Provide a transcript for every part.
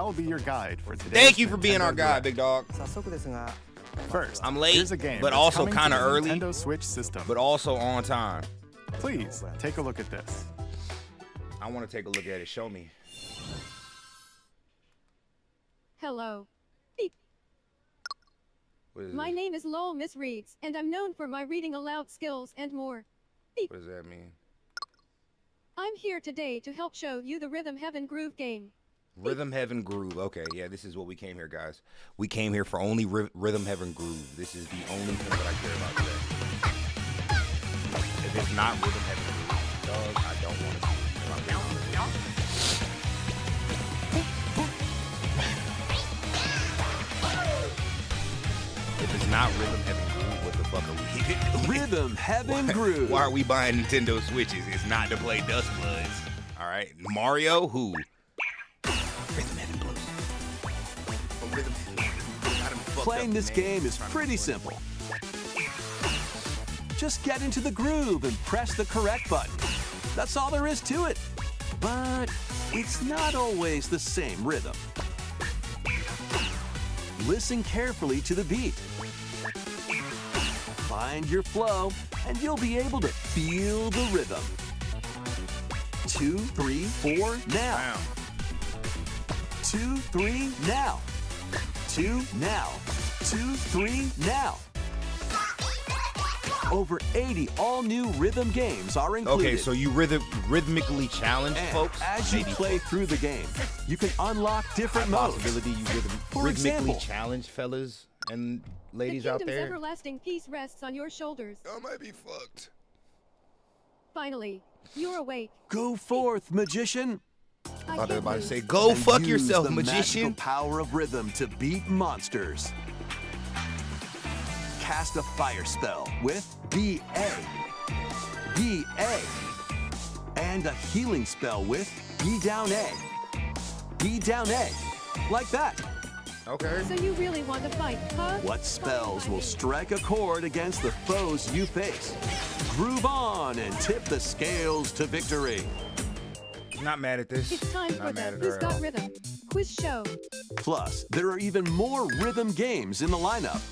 I'll be your guide for today. Thank you for being our guide, big dog. First, I'm late, here's a game but that's also coming to kind of the early, Nintendo Switch system. but also on time. Please take a look at this. I want to take a look at it. Show me. Hello. Beep. What is My this? name is Lowell Miss Reeds, and I'm known for my reading aloud skills and more. Beep. What does that mean? I'm here today to help show you the Rhythm Heaven Groove game. Rhythm Heaven Groove. Okay, yeah, this is what we came here, guys. We came here for only Rhythm Heaven Groove. This is the only thing that I care about today. If it's not Rhythm Heaven Groove, dog, I don't want to see it. If I'm being honest. If it's not Rhythm Heaven Groove, what the fuck are we doing? Rhythm Heaven Groove. Why are we buying Nintendo Switches? It's not to play Dust Bloods. All right, Mario, who? Rhythm Heaven Blues. Oh, Rhythm Heaven. Playing this game is pretty simple. Just get into the groove and press the correct button. That's all there is to it. But it's not always the same rhythm. Listen carefully to the beat. Find your flow, and you'll be able to feel the rhythm. 2, 3, 4, now. Bam. 2, 3, now. 2, now. 2, 3, now. Over 80 all-new rhythm games are included. Okay, so you rhythmically challenge And folks. as you Maybe play through the game, you can unlock different high modes. possibility you For rhythmically example, challenge fellas and The ladies out kingdom's there. everlasting peace rests on your shoulders. I might be fucked. Finally, you're awake. Go forth, magician. I Thought they were can't about to wait. say, "Go and fuck use yourself, the magician." magical power of rhythm to beat monsters. Cast a fire spell with BA. BA. And a healing spell with B down A. B down A. Like that. Okay. So you really want to fight, huh? What spells will strike a chord against the foes you face? Groove on and tip the scales to victory. Not mad at this. It's time for Not the mad at Who's her at Got all. Rhythm quiz show. Plus, there are even more rhythm games in the lineup.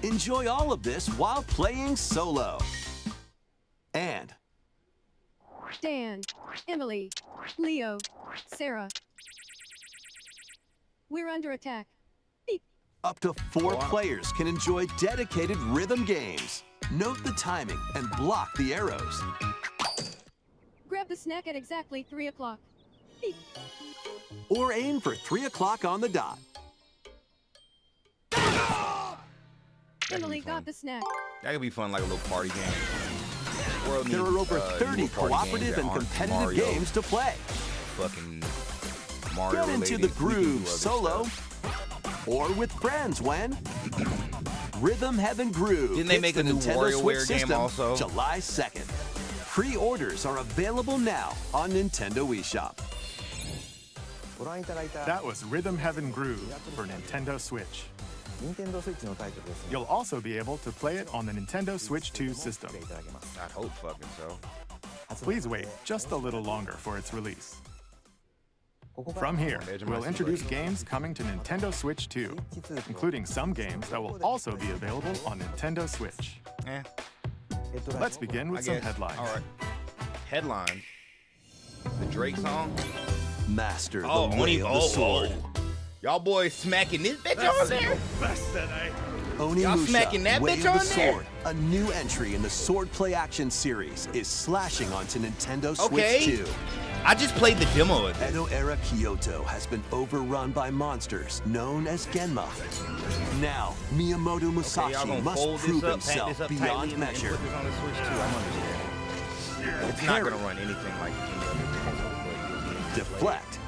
Enjoy all of this while playing solo. And Dan, Emily, Leo, Sarah. We're under attack. Beep. up to 4 Wow. players can enjoy dedicated rhythm games. Note the timing and block the arrows. Grab the snack at exactly 3 o'clock. Beep. Or aim for 3 o'clock on the dot. Emily got the snack. That could be fun, like a little party game. World There needs, are over 30 newer party cooperative games that and aren't competitive Mario, games to play. Fucking Mario Get into related. the We can do groove other solo stuff. or with friends when Rhythm Heaven Groove Didn't they hits make the a new Nintendo Switch WarioWare game system also? July 2nd. Pre-orders are available now on Nintendo eShop. That was Rhythm Heaven Groove for Nintendo Switch. You'll also be able to play it on the Nintendo Switch 2 system. I hope fucking so. Please wait just a little longer for its release. From here, Edge of my we'll introduce seat. games coming to Nintendo Switch 2, including some games that will also be available on Nintendo Switch. Eh, Let's begin I with some guess. headlines. All right. Headlines. The Drake song. Master Oh, the way of the sword. Y'all boys smacking this bitch on there? Y'all smacking Onimusha, that Way bitch of the on there? Sword, a new entry in the Sword Play Action series, is slashing onto Nintendo Okay. Switch 2. I just played the demo of it. Edo-era Kyoto has been overrun by monsters known as Genma. Now, Miyamoto Okay, y'all Musashi gonna must fold prove this up, pack himself this up tightly, beyond and measure. put this on the Switch too. I'm understanding. It's not gonna run anything like any other console, but you'll be able to play it. Deflect.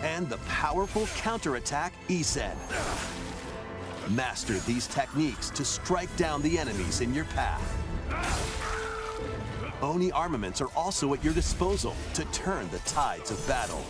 And the powerful counterattack Isen. Master these techniques to strike down the enemies in your path. Oni armaments are also at your disposal to turn the tides of battle.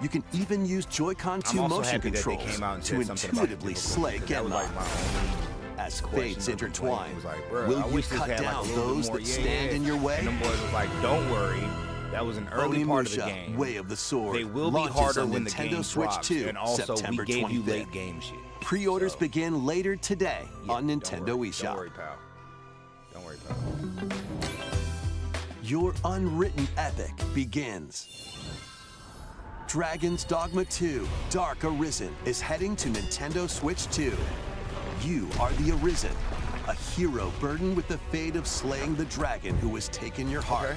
You can even use Joy-Con I'm 2 also motion happy that they controls came out and to said something about the intuitively difficulty, slay 'cause that was Genma. like my only As question fates or complaint. intertwine, It was like, bruh, will I you wish this cut had like down a little bit those more that yeah, stand yeah. in your way? And them boys was like, don't worry, That was an early part of the Onimusha, game. Way of the Sword. They will be launches harder on when the Nintendo game Switch drops, 2, and also September we gave 25th. you late game shit. Pre-orders So, begin later today yeah, on don't Nintendo worry. eShop. Don't worry, pal. Don't worry, pal. Your unwritten epic begins. Dragon's Dogma 2 Dark Arisen is heading to Nintendo Switch 2. You are the Arisen, a hero burdened with the fate of slaying the dragon who has taken your heart.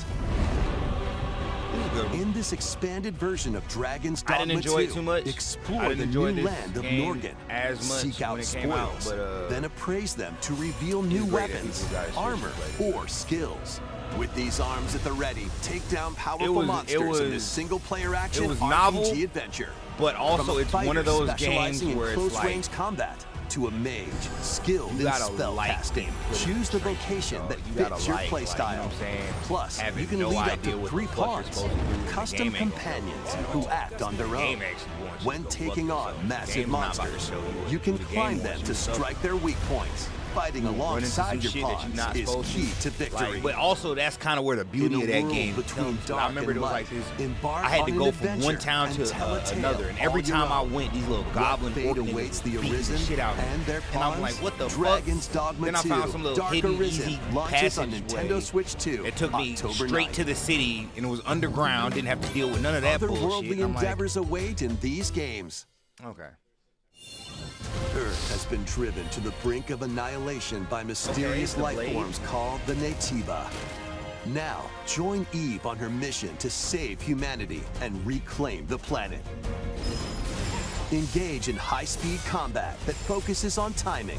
This is a good one. In this expanded version of Dragon's I Dogma didn't enjoy 2, it too much. I explore didn't the enjoy new this land of game Norgan, as much seek out when it came out, spoils, but, then appraise them to reveal new great that weapons, people guys armor, play. or skills. With these arms at the ready, take down powerful was- monsters in was- this single-player action was RPG novel, adventure. But also, From a it's one fighter of those games specializing in where it's close-range like, combat to a mage skilled you in gotta spell like casting. and put it Choose the straight, vocation bro. that You gotta fits your like, play you know style. what I'm saying? Plus, Having you can no lead up idea to what 3 the fuck you're pawns, supposed to do with the custom game ain't gonna companions show you who at all. act on their The own. game actually wants you When to go taking fuck on yourself. massive The game's not about to monsters, show you what you can the game climb wants them you to suffer. strike their weak points. Fighting Run into alongside some your shit that you're pawns not is supposed key to victory. Like, but also, that's kind of where the beauty In of a that world game between comes. dark I remember and it was light, like this. embark I had on to an go from adventure one town and to tell a tale another, and every all your time I own. went, these little What goblin fate orc niggas awaits the beating Arisen shit out of me. and their And I'm pawns? like, what the Dragon's fuck? Dogma Then I 2 found some little Dark hidden, Arisen easy launches on passageway. Nintendo Switch 2 It took me October straight 9th. to the city, and it was underground. Didn't have to deal with none of that bullshit. Otherworldly I'm like, endeavors await in these games. okay. Earth has been driven to the brink of annihilation by mysterious the life blade. forms called the Naytiba. Now, join Eve on her mission to save humanity and reclaim the planet. Engage in high-speed combat that focuses on timing.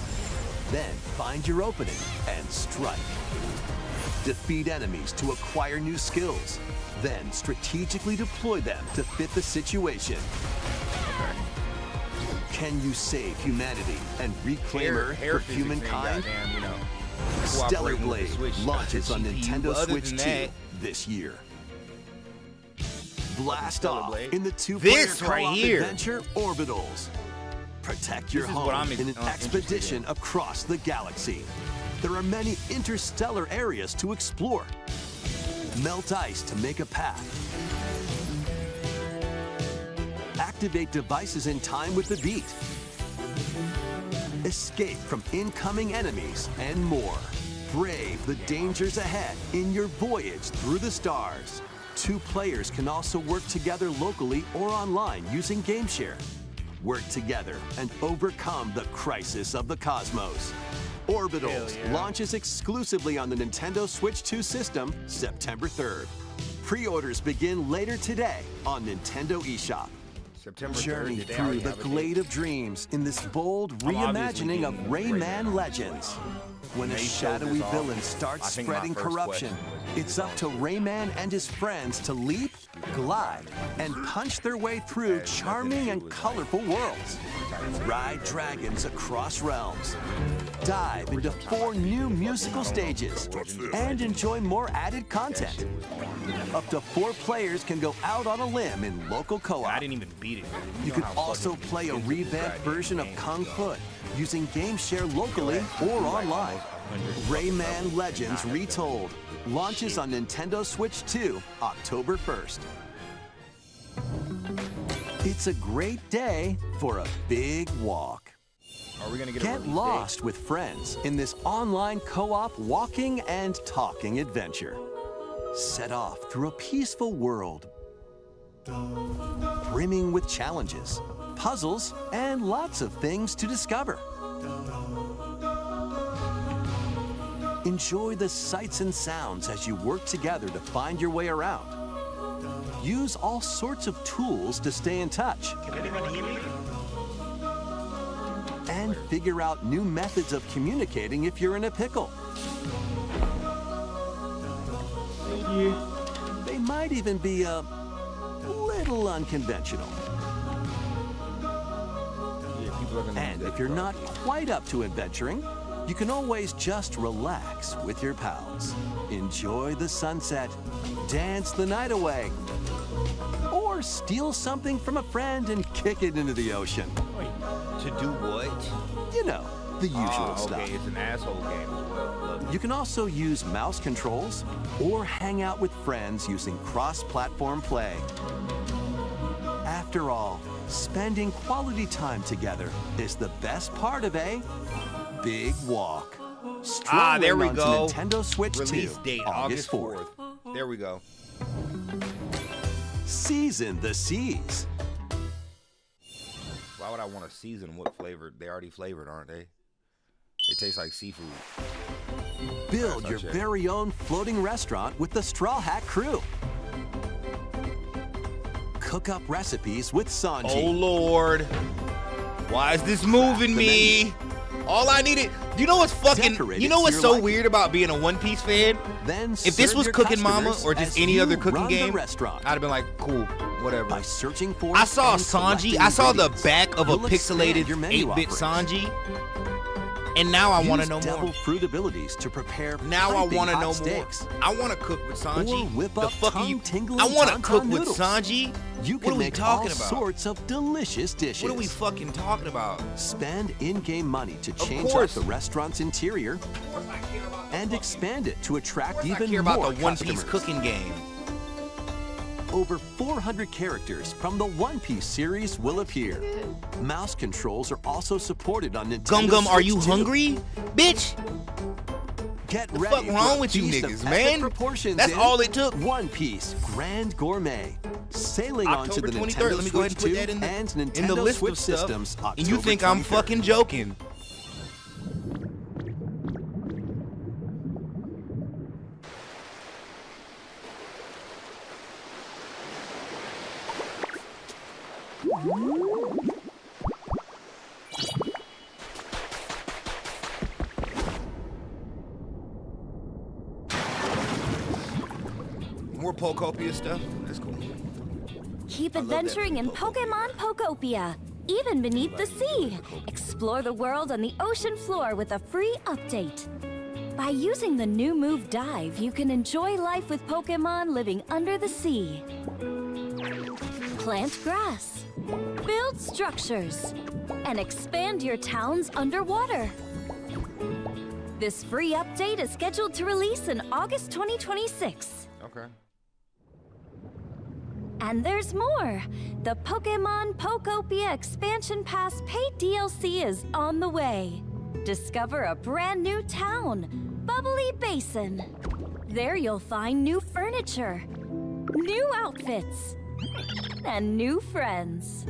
Then find your opening and strike. Defeat enemies to acquire new skills. Then strategically deploy them to fit the situation. Can you save humanity and reclaim Earth for physics ain't humankind? goddamn, you know, Stellar cooperating with the Blade Switch launches on CPU, Nintendo but other Switch than 2 that, this year. Blast Stellar off Blade? in the two-player This right co-op here. adventure Orbitals. Protect your This is home what I'm in an interested expedition across the galaxy. There are many interstellar areas to explore. Melt ice to make a path. Activate devices in time with the beat. Escape from incoming enemies and more. Brave the dangers ahead in your voyage through the stars. 2 players can also work together locally or online using GameShare. Work together and overcome the crisis of the cosmos. Orbitals Hell yeah. launches exclusively on the Nintendo Switch 2 system September 3rd. Pre-orders begin later today on Nintendo eShop. September 3rd, Journey did they through already the have a date? glade of dreams in this bold I'm obviously reimagining of getting Rayman Rayman. Legends. When a They showed shadowy this off. villain I starts think my spreading first corruption, question was, it's up to Rayman and his friends to leap, glide, and punch their way through Has nothing charming to do and with, colorful worlds. Ride dragons across realms. Dive into 4 new musical stages and enjoy more added content. Up to 4 players can go out on a limb in local co-op. I didn't even beat it. You know can how also fucking play a expensive revamped goddamn version of games Kung go. Fu using GameShare locally or online. Rayman Legends Retold launches on Nintendo Switch 2 October 1st. It's a great day for a big walk. Are we gonna get a Get release lost with friends in this online co-op walking and talking adventure. Set off through a peaceful world brimming with challenges, puzzles, and lots of things to discover. Enjoy the sights and sounds as you work together to find your way around. Use all sorts of tools to stay in touch. And figure out new methods of communicating if you're in a pickle. They might even be a little unconventional. Yeah, people are gonna And use if that you're for- not quite up to adventuring, you can always just relax with your pals. Enjoy the sunset, dance the night away, or steal something from a friend and kick it into the ocean. Wait, to do what? You know, the usual Okay, stuff. it's an asshole game as well. Love You can also use mouse controls or hang out with friends using cross-platform play. After all, spending quality time together is the best part of a big walk. Strolling there we onto go. Nintendo Switch Release 2, date, August 4th. There we go. Season the seas. Why would I want to season what flavored? They already flavored, aren't they? It tastes like seafood. Build your very own floating restaurant with the Straw Hat Crew. Cook up recipes with Sanji. Oh Lord, why is this moving me? All I needed. You know what's fucking? Decorate You it know to what's your so liking. weird about being a One Piece fan? Then If this serve was your Cooking Mama customers or just as any you other cooking run the game, I'd restaurant. have been like, cool, whatever. By searching for I saw and Sanji. collecting I saw the ingredients, back of a you'll expand pixelated your menu 8-bit offerings. Sanji, and now I want to know Use devil more. fruit abilities to prepare Now I piping want to hot know steaks. more. I want to cook with Sanji. Or whip The up fuck are you? tongue-tingling I want to tauntaun cook with noodles. Sanji. You What can are we make talking all about? sorts of delicious dishes. What are we fucking talking about? Spend in-game money to change up course. the restaurant's interior and expand it to attract I even care about more the One Piece customers. cooking game. Over 400 characters from the One Piece series will appear. Mouse controls are also supported on Nintendo Gum Gum, are Switch you 2. hungry, bitch? Get The ready fuck for wrong a with you feast of niggas, epic man? proportions That's in all it took. One Piece Grand Gourmet. Sailing onto October the 23rd. Nintendo Let me go ahead Switch and put 2 that in the, and Nintendo in the list Switch of stuff. systems And you October think I'm 23rd. fucking joking? More Pokopia stuff. That's cool. Keep I love that adventuring in Pokopia. Pokemon Pokopia, even beneath the sea. Explore the world on the ocean floor with a free update. By using the new move Dive, you can enjoy life with Pokemon living under the sea. Plant grass, build structures, and expand your towns underwater. This free update is scheduled to release in August 2026. Okay. And there's more! The Pokemon Pokopia Expansion Pass paid DLC is on the way. Discover a brand new town, Bubbly Basin. There you'll find new furniture, new outfits, and new friends.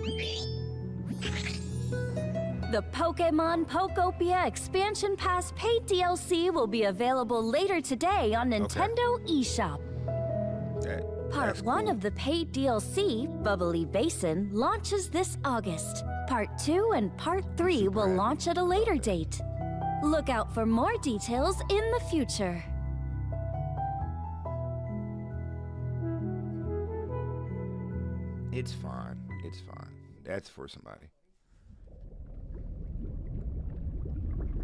The Pokemon Pokopia Expansion Pass paid DLC will be available later today on Nintendo eShop. Part 1 of the paid DLC, Bubbly Basin, launches this August. Part 2 and Part 3 will launch at a later date. Look out for more details in the future. It's fine. It's fine. That's for somebody.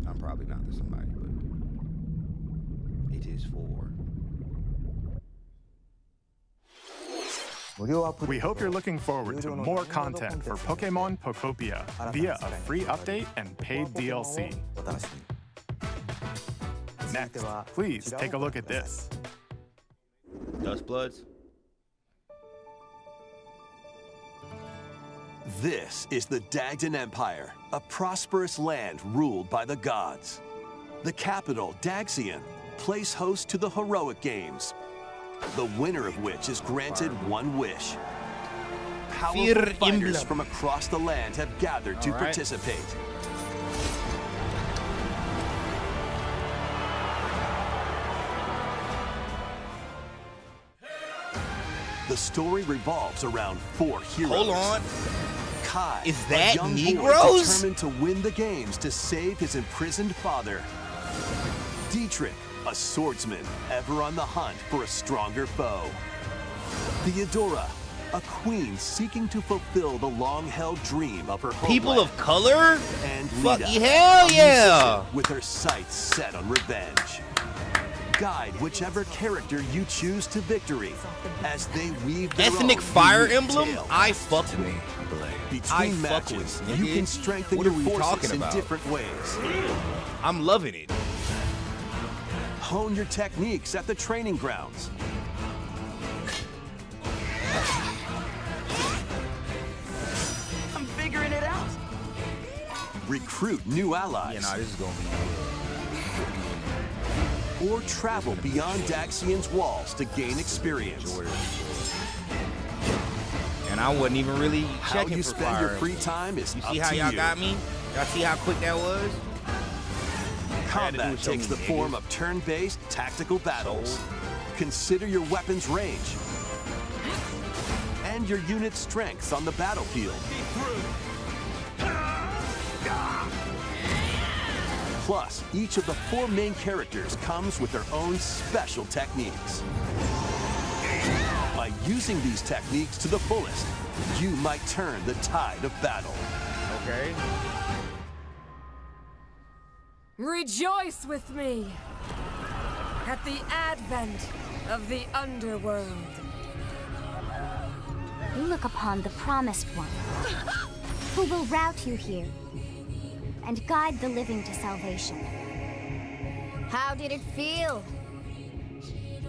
I'm probably not the somebody, but it is for. We hope you're looking forward to more content for Pokemon Pokopia via a free update and paid DLC. Next, please take a look at this. Dust Bloods. This is the Dagdan Empire, a prosperous land ruled by the gods. The capital, Daxian, plays host to the heroic games, the winner of which is granted one wish. Powerful Fire fighters Emblem. from across the land have gathered to All right. participate. The story revolves around 4 heroes. Hold on. Kai, Is a that young boy Negroes? determined to win the games to save his imprisoned father. Dietrich, a swordsman ever on the hunt for a stronger foe. Theodora, a queen seeking to fulfill the long-held dream of her People homeland. of color? And Fuck Lita, hell a yeah! musician with her sights set on revenge. Guide whichever character you choose to victory as they weave their Ethnic own Fire unique Emblem? tale. I fuck with. Between I fuck matches, with, you nigga. can strengthen What your are we forces talking in about? different ways. I'm loving it. hone your techniques at the training grounds. I'm figuring it out. Recruit new allies. Yeah, nah, this is gonna be Or travel beyond Daxian's walls to gain experience. And I wasn't even really How checking you for spend your fire. free time is You up see how to y'all you. got me? Y'all see how quick that was? Combat show takes me the niggas. form of turn-based tactical battles. Consider your weapon's range and your unit's strengths on the battlefield. Plus, each of the 4 main characters comes with their own special techniques. By using these techniques to the fullest, you might turn the tide of battle. Okay. Rejoice with me at the advent of the underworld. You look upon the Promised One, who will route you here and guide the living to salvation. How did it feel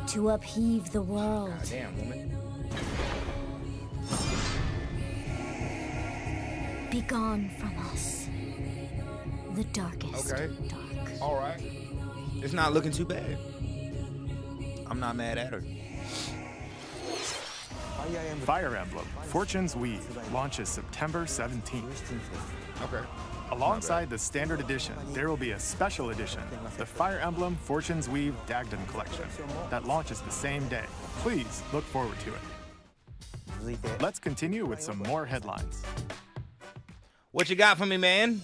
to upheave the world? Damn, woman. Begone from us, the darkest Okay. dark. All right. It's not looking too bad. I'm not mad at her. Fire Emblem Fortune's Weave launches September 17th. Okay. Alongside the standard edition, there will be a special edition, the Fire Emblem Fortune's Weave Dagden Collection, that launches the same day. Please look forward to it. Let's continue with some more headlines. What you got for me, man?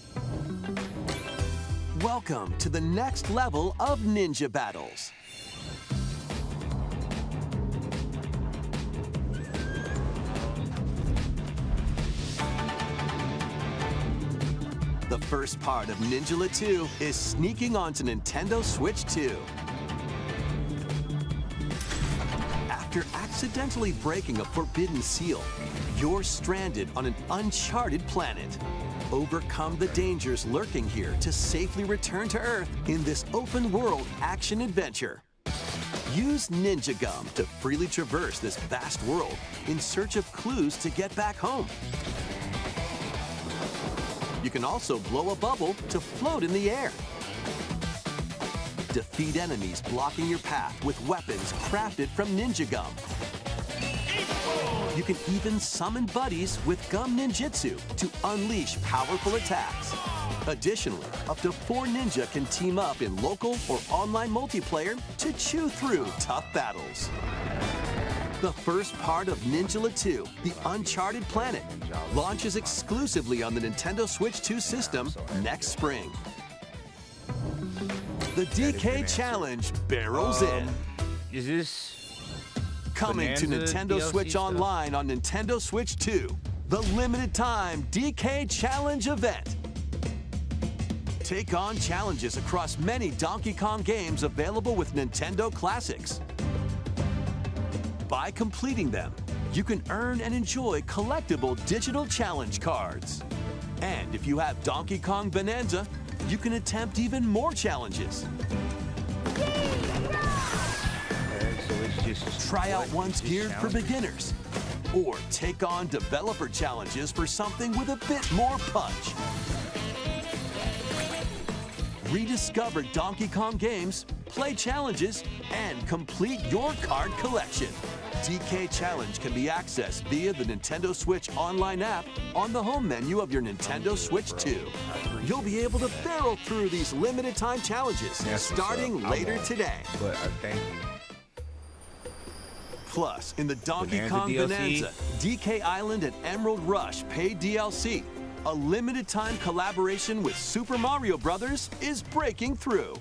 Welcome to the next level of ninja battles. The first part of Ninjala 2 is sneaking onto Nintendo Switch 2. After accidentally breaking a forbidden seal, you're stranded on an uncharted planet. Overcome the dangers lurking here to safely return to Earth in this open-world action-adventure. Use Ninja Gum to freely traverse this vast world in search of clues to get back home. You can also blow a bubble to float in the air. Defeat enemies blocking your path with weapons crafted from Ninja Gum. You can even summon buddies with Gum Ninjutsu to unleash powerful attacks. Additionally, up to 4 ninja can team up in local or online multiplayer to chew through tough battles. The first part of Ninjala 2, The Uncharted Planet, launches exclusively on the Nintendo Switch 2 system next spring. The DK Challenge barrels in. Is this Coming to Bonanza Nintendo DLC Switch stuff? Online on Nintendo Switch 2, the limited time DK Challenge event. Take on challenges across many Donkey Kong games available with Nintendo Classics. By completing them, you can earn and enjoy collectible digital challenge cards. And if you have Donkey Kong Bonanza, you can attempt even more challenges. so it's just Try out what? ones Just geared for challenges? beginners. Or take on developer challenges for something with a bit more punch. Rediscover Donkey Kong games, play challenges, and complete your card collection. DK Challenge can be accessed via the Nintendo Switch Online app on the home menu of your Nintendo Switch 2. You'll be able to barrel through these limited time challenges That's what's starting up. I later won't. today. But thank you. Plus, in the Donkey Bonanza Kong DLC? Bonanza, DK Island and Emerald Rush paid DLC, a limited time collaboration with Super Mario Bros. Is breaking through.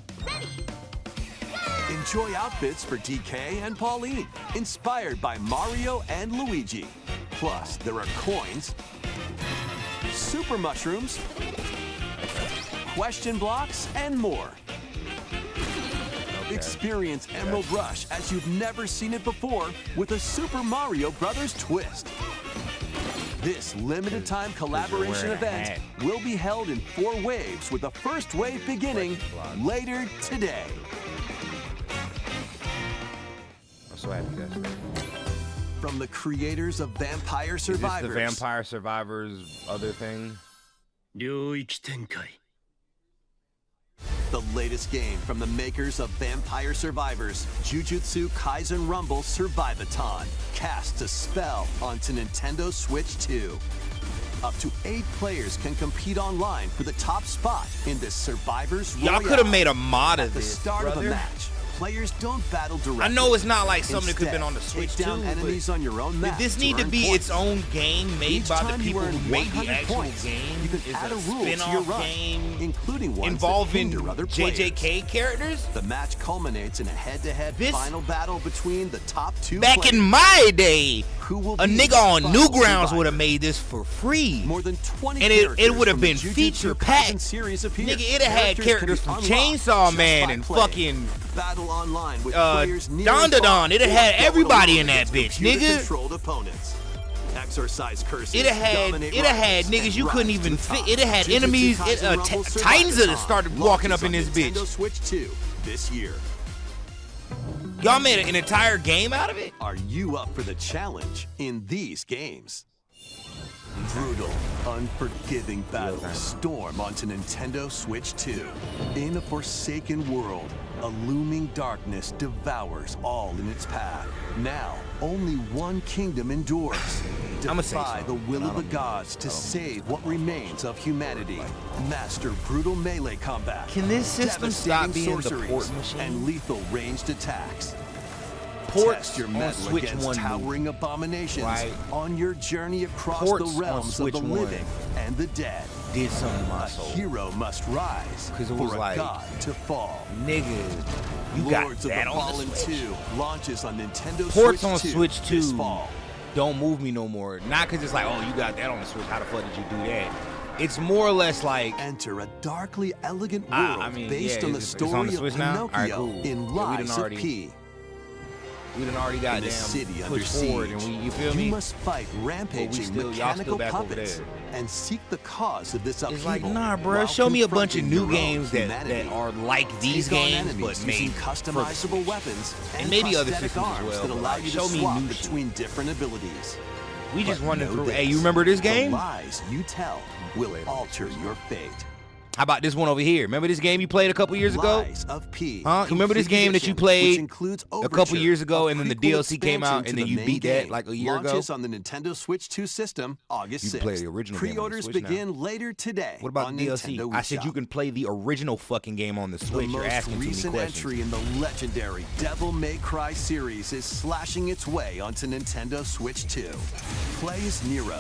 Enjoy outfits for DK and Pauline, inspired by Mario and Luigi. Plus, there are coins, super mushrooms, question blocks, and more. Experience Emerald Rush as you've never seen it before with a Super Mario Bros. Twist. This limited time collaboration wearing a event hat. will be held in 4 waves with the first wave beginning later today. so happy you guys stayed. From the creators of Vampire Survivors. Is this the Vampire Survivors other thing? The latest game from the makers of Vampire Survivors, Jujutsu Kaisen Rumble Survivathon, casts a spell onto Nintendo Switch 2. Up to 8 players can compete online for the top spot in this Survivors Royale. Y'all could have made a mod At of the this, start of a brother. match, players don't battle directly. I know it's not like something that could have been Instead, on the Switch take down too, enemies but on your own map did this need to earn be points. its own game made Each by time the you people earn who made the 100 actual points, game? you can Is add a a rule to your spin-off run, game including ones involving that hinder other players. JJK characters? The match culminates in a head-to-head This- final battle between the top 2 Back players. in my day, Who will a be nigga the on final Newgrounds survivor? would have made this for free. More than 20 And it characters would have from the been Jujutsu feature Kaisen packed. series appear. Nigga, it'd have had Characters characters can from be unlocked Chainsaw just Man by and playing. fucking Battle online with players near Don and far, Don. It'd have had or everybody going in that against bitch, nigga. computer-controlled opponents. Exorcise curses. It'd have dominate had rivals, niggas and you couldn't rise even to the fit. top. It'd have had Jujutsu enemies. Kaisen Rumble Titans that Survivathon started walking up in this launches on bitch. Nintendo Switch 2 this year. Y'all made an entire game out of it? Are you up for the challenge in these games? Brutal, unforgiving battles storm onto Nintendo Switch 2. In a forsaken world, a looming darkness devours all in its path. Now, only one kingdom endures. I'ma say Defy the something. will I of the don't- gods to save what remains of humanity. Master brutal melee combat. Can this system stop devastating being the sorceries, port machine? and lethal ranged attacks. Ports Test your on mettle Switch against 1 towering abominations right? on your journey across Ports the on realms of Switch the 1 living and the dead. Did something to my A soul. hero must rise 'Cause it for was a like, god to fall. Nigga, you got Lords of that the on the Fallen Switch. 2 launches on Nintendo Ports Switch on 2 Switch 2 this fall. don't move me no more. Not because it's like, oh, you got that on the Switch. How the fuck did you do that? It's more or less like, Enter a darkly elegant world I mean, based yeah, on the it's on story the Switch of now? Pinocchio Alright, cool. in Yeah, we Lies done of already- P. we done already got In a damn city under pushed forward, siege, and you feel you me? must fight rampaging still- y'all still mechanical back over puppets there. and seek the cause of this upheaval. It's like, nah, bro. while Show me a bunch of confronting new your own games that humanity. are like these Take on games, enemies but made using for the customizable Switch. weapons And maybe other prosthetic systems as arms well, that but, allow like, you show to me swap new shit. between different abilities. We just But running know through. this, Hey, you remember this game? The lies you tell will alter your fate. How about this one over here? Remember this game you played a couple years ago? Lies of P. Huh? You remember this Complete game that you Edition, played which includes a couple Overture, years ago, a and then the prequel DLC came out, expansion and to then the you main beat that game. like a year ago? Launches on the Nintendo Switch 2 system August You 6th. can play the original game on the Pre-orders Switch now. begin later today. What about on DLC? Nintendo I said you eShop. can play the original fucking game on the The Switch. You're most asking too many recent questions. entry in the legendary Devil May Cry series is slashing its way onto Nintendo Switch 2. Play as Nero,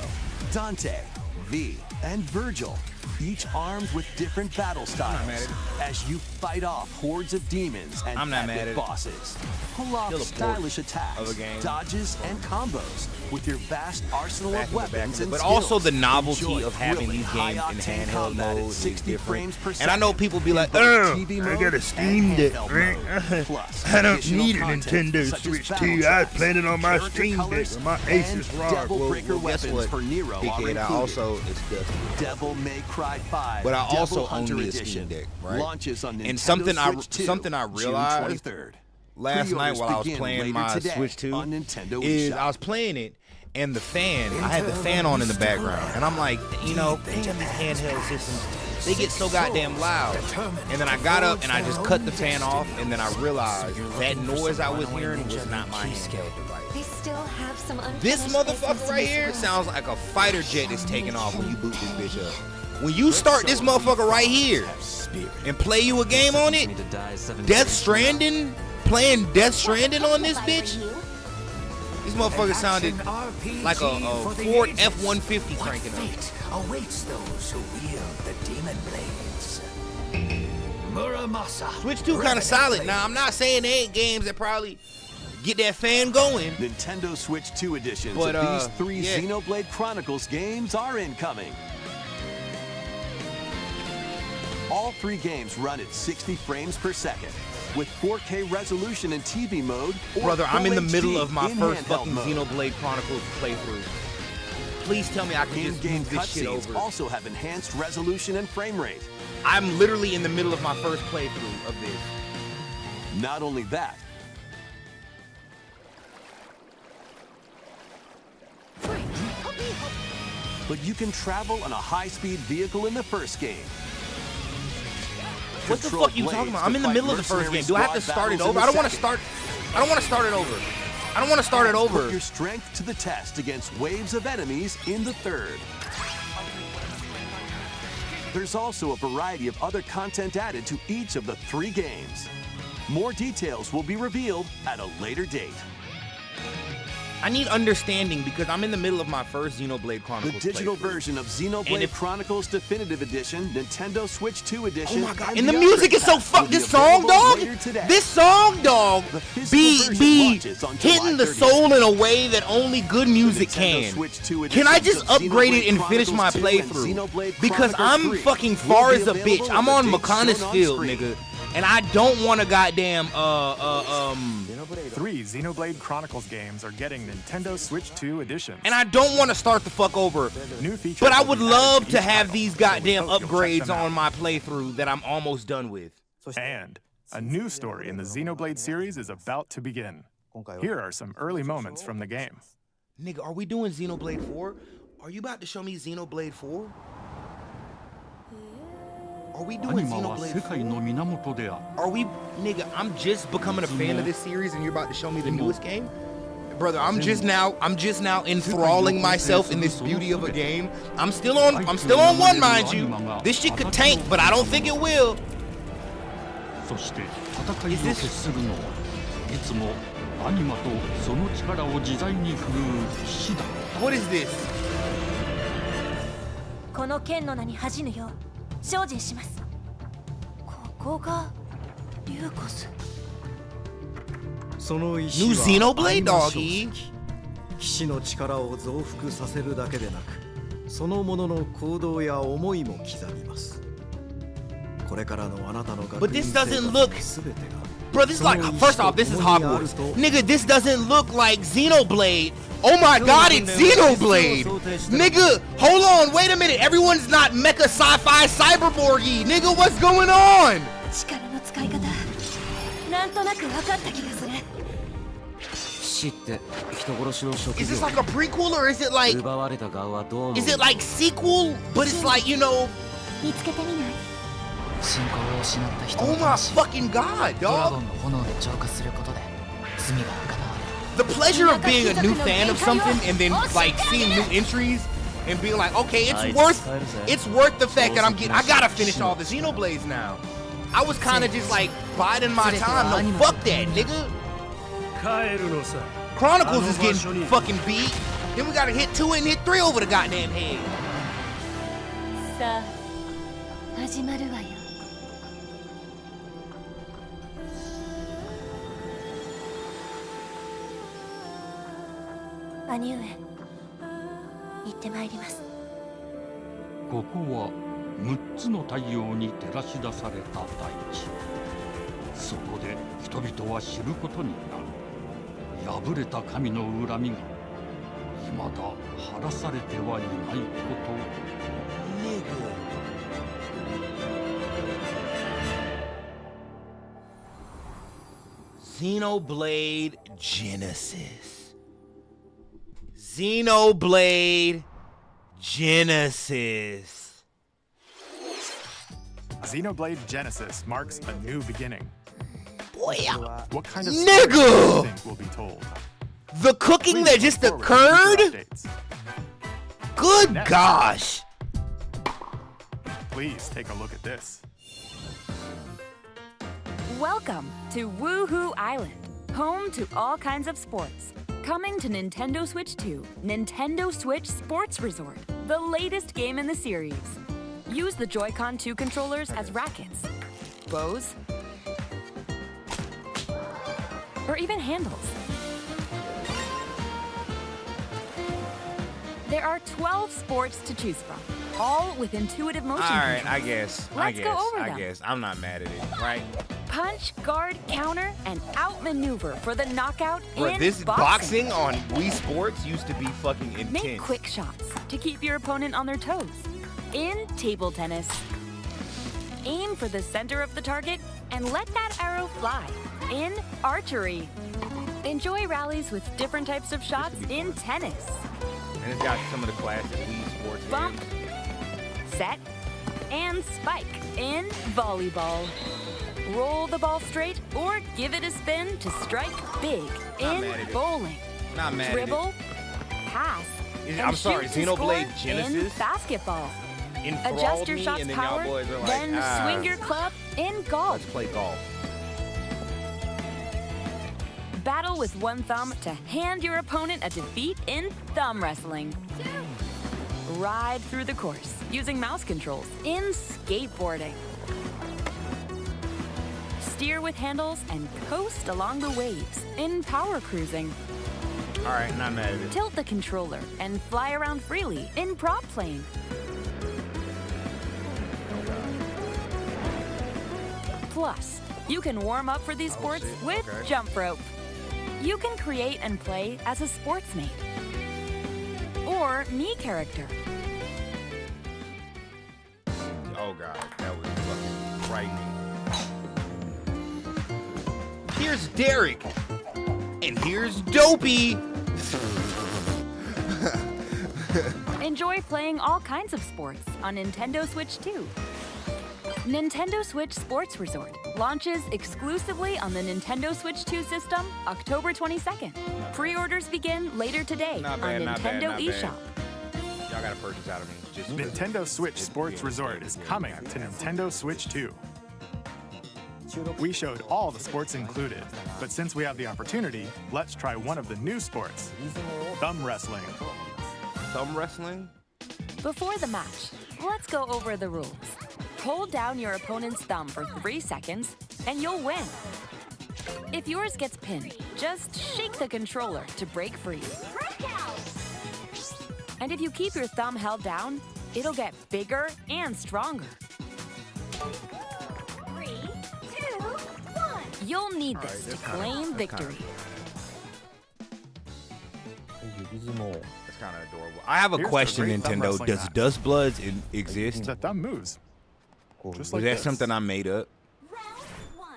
Dante, V, and Virgil, each armed with different battle styles mad at it. as you fight off hordes of demons and I'm not mad epic at it. bosses. Pull off Still a stylish port attacks, of a game. dodges, and combos with your vast arsenal Back of in the back weapons of it. and But skills. also the novelty Enjoy of having thrilling, these games in high-octane handheld combat at mode is 60 different. frames per And I know second people be like, in both TV I mode got a and Steam Deck, handheld right? mode. Plus, I don't additional need a content Nintendo such as Switch battle 2. I was tracks, playing it on my character Steam Deck colors, with my and Asus ROG. Devil Breaker guess weapons what? for Nero are Dickhead, included. I also it's Dusty. Devil May Cry 5, But I Devil also Hunter own me a Edition Steam Deck, right? launches on Nintendo And something I- Switch 2, something I June realized 23rd. Last night Pre-orders while I was begin playing later my today Switch 2 on Nintendo is eShop. I was playing it and the fan, I had the fan on in the background, and I'm like, you know, damn, these handheld systems, they get so goddamn loud. And then I got up and I just cut the fan off, and then I realized that noise I was hearing was not my handheld device. They still have some This unfinished business motherfucker in right this here world. sounds like a fighter jet is taking off when you boot this bitch up. When you start this motherfucker right here and play you a game on it, Death Stranding, playing Death Stranding on this bitch, this motherfucker sounded like a Ford F-150 cranking up. Awaits those who wield the demon blades. Muramasa. Switch 2 kind of solid. Now, I'm not saying there ain't games that probably get that fan going. Nintendo Switch 2 editions But, of these 3 yeah. Xenoblade Chronicles games are incoming. All 3 games run at 60 frames per second with 4K resolution in TV mode or Brother, I'm in the Full middle HD of my in first handheld fucking mode. Xenoblade Chronicles playthrough. Please tell me I can just In-game move this shit cutscenes over. also have enhanced resolution and frame rate. I'm literally in the middle of my first playthrough of this. Not only that, but you can travel on a high-speed vehicle in the first game. What the Control fuck you talking blades about? I'm to in the fight middle of the first mercenary game. Do I have to squad start it battles in over? the I don't want to second. start. I don't want to start it over. I don't want to start it over. Put your strength to the test against waves of enemies in the third. There's also a variety of other content added to each of the 3 games. More details will be revealed at a later date. I need understanding because I'm in the middle of my first Xenoblade The Chronicles digital playthrough. version of Xenoblade Chronicles Definitive Edition, Nintendo Switch 2 Edition. Oh my god! and And the the music other is so packs fuck. will be This song, available dog. later today. This song, dog. The physical Be version launches on July hitting the 30th. soul in a way that only good music Nintendo can. Switch 2 Can I editions just of upgrade it Xenoblade and finish my Chronicles 2 and playthrough? Xenoblade Because Chronicles I'm 3 fucking will far be as a available bitch. with I'm the on dates shown McConaughey's on field, screen. nigga. And I don't want a goddamn 3 Xenoblade Chronicles games are getting Nintendo Switch 2 editions. and I don't want to start the fuck over. New features But I will would be added love each to have title, these so we goddamn hope you'll check upgrades them out. on my playthrough that I'm almost done with. And a new story in the Xenoblade series is about to begin. Here are some early moments from the game. Nigga, are we doing Xenoblade 4? Are you about to show me Xenoblade 4? Are we doing アニマは世 Xenoblade 界の源である 4? Are we, nigga, I'm just becoming a fan of this series and you're about to show me the newest game? Brother, I'm just now enthralling myself in this beauty of a game. I'm still on 1, mind you. This shit could tank, but I don't think it will. そして戦いを決するのはいつもアニマとその力を自在に振るう騎士だ What is this? この剣の名に恥じぬよう精進します。ここがリューコス。その石 New は Xenoblade, doggy. 騎士の力を増幅させるだけでなく、そのものの行動や思いも刻みます。これからのあなたの学 But 院 this 生 doesn't 活 look- の全てが Bro, this is like, first off, this is Hogwarts. Nigga, this doesn't look like Xenoblade. Oh my god, it's Xenoblade! Nigga, hold on, wait a minute. Everyone's not mecha sci-fi cyberborgy. Nigga, what's going on? 力の使い方なんとなく分かった気がする。死って人殺しの職 Is 業 this like a prequel or is it like 奪われた側はどう思う is it like sequel? But it's like, you know, 見つけてみない？信仰を失った人 oh の my 魂 fucking god, ドラゴ dog. ンの炎で浄化することで罪が行われる The pleasure of being a new fan of something and then like seeing new entries and being like, okay, it's worth the fact that I gotta finish all the Xenoblades now. I was kind of just like biding my time. No, fuck that, nigga. 帰るのさ Chronicles is getting fucking beat. Then we gotta hit 2 and hit 3 over the goddamn head. さあ始まるわよ。兄上、行ってまいります。ここは6つの太陽に照らし出された大地。そこで人々は知ることになる。破れた神の恨みが未だ晴らされてはいないこと。 Xenoblade Genesis. Xenoblade Genesis. Xenoblade Genesis marks a new beginning. Boy, What kind of Nigga! story do you think will be told? the cooking that just Please look forward to occurred? future updates. Good Next. gosh. Please take a look at this. Welcome to Woohoo Island, home to all kinds of sports. Coming to Nintendo Switch 2, Nintendo Switch Sports Resort, the latest game in the series. Use the Joy-Con 2 controllers as rackets, bows, or even handles. There are 12 sports to choose from, all with intuitive motion All right, controls. I guess. Let's go over I them. guess. I'm not mad at it, right? Punch, guard, counter, and outmaneuver for the knockout Bro, in this boxing on Wii Sports used to be fucking intense. Make quick shots to keep your opponent on their toes. In table tennis, aim for the center of the target and let that arrow fly. In archery, enjoy rallies with different types of shots in tennis. And it's got some of the classic Wii Sports Bump, games. set, and spike in volleyball. Roll the ball straight or give it a spin to strike big Not in mad at it. bowling. Not mad Dribble, pass, Is it- and I'm sorry, shoot to Xenoblade score Genesis in basketball. enthralled Adjust your me, shot's and then power, y'all boys are like, then swing your club in golf. let's play golf. Battle with one thumb to hand your opponent a defeat in thumb wrestling. Ride through the course using mouse controls in skateboarding. Steer with handles and coast along the waves in power cruising. All right, not mad at it. Tilt the controller and fly around freely in prop playing. Plus, you can warm up for these sports shit, with okay. jump rope. You can create and play as a sportsmate or me character. Oh god, that was fucking frightening. Here's Derek, and here's Dopey. Enjoy playing all kinds of sports on Nintendo Switch 2. Nintendo Switch Sports Resort launches exclusively on the Nintendo Switch 2 system October 22nd. Pre-orders begin later today Not on bad, not bad, Nintendo not bad. eShop. Y'all got a purchase out of me. Just Nintendo Switch Sports Resort is coming to Nintendo Switch 2. We showed all the sports included, but since we have the opportunity, let's try one of the new sports, thumb wrestling. Thumb wrestling? Before the match, let's go over the rules. Hold down your opponent's thumb for 3 seconds, and you'll win. If yours gets pinned, just shake the controller to break free. And if you keep your thumb held down, it'll get bigger and stronger. 3, 2, 1. You'll need this to claim victory. That's kind of adorable. I have a Here's the question, great thumb Nintendo. wrestling Does match. Dust Bloods exist? The thumb moves. Just Was like that this. something I made up? Round 1.